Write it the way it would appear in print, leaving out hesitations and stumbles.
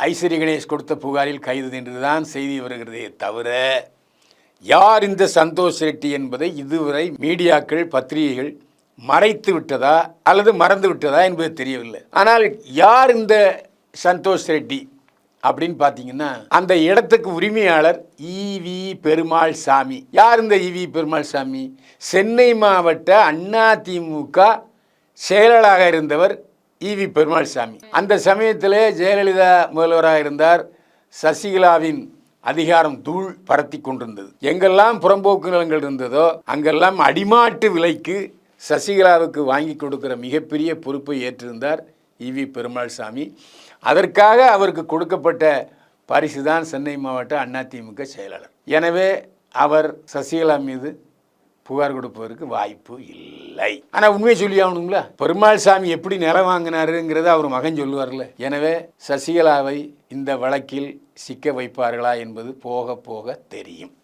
ஐஸ்வர்ய கணேஷ் கொடுத்த புகாரில் கைது என்றுதான் செய்தி வருகிறதே தவிர யார் இந்த சந்தோஷ் ரெட்டி என்பதை இதுவரை மீடியாக்கள் பத்திரிகைகள் மறைத்து விட்டதா அல்லது மறந்து விட்டதா என்பது தெரியவில்லை. ஆனால் யார் இந்த சந்தோஷ் ரெட்டி அப்படின்னு பார்த்தீங்கன்னா அந்த இடத்துக்கு உரிமையாளர் ஈவி பெருமாள் சாமி. யார் இந்த ஈவி பெருமாள் சாமி? சென்னை மாவட்ட அதிமுக செயலாளராக இருந்தவர் ஈவி பெருமாள் சாமி. அந்த சமயத்தில் ஜெயலலிதா முதல்வராக இருந்தார். சசிகலாவின் அதிகாரம் தூள் பரத்தி கொண்டிருந்தது. எங்கெல்லாம் புறம்போக்கு நிலங்கள் இருந்ததோ அங்கெல்லாம் அடிமாட்டு விலைக்கு சசிகலாவுக்கு வாங்கி கொடுக்கிற மிகப்பெரிய பொறுப்பை ஏற்றிருந்தார் ஈவி பெருமாள் சாமி. அதற்காக அவருக்கு கொடுக்கப்பட்ட பரிசு தான் சென்னை மாவட்ட அதிமுக செயலாளர். எனவே அவர் சசிகலா மீது புகார் கொடுப்பதற்கு வாய்ப்பு இல்லை. ஆனால் உண்மையை சொல்லி ஆகணுங்களா? பெருமாள் சாமி எப்படி நிலம் வாங்கினாருங்கிறத அவர் மகன் சொல்லுவார்ல. எனவே சசிகலாவை இந்த வழக்கில் சிக்க வைப்பார்களா என்பது போக போக தெரியும்.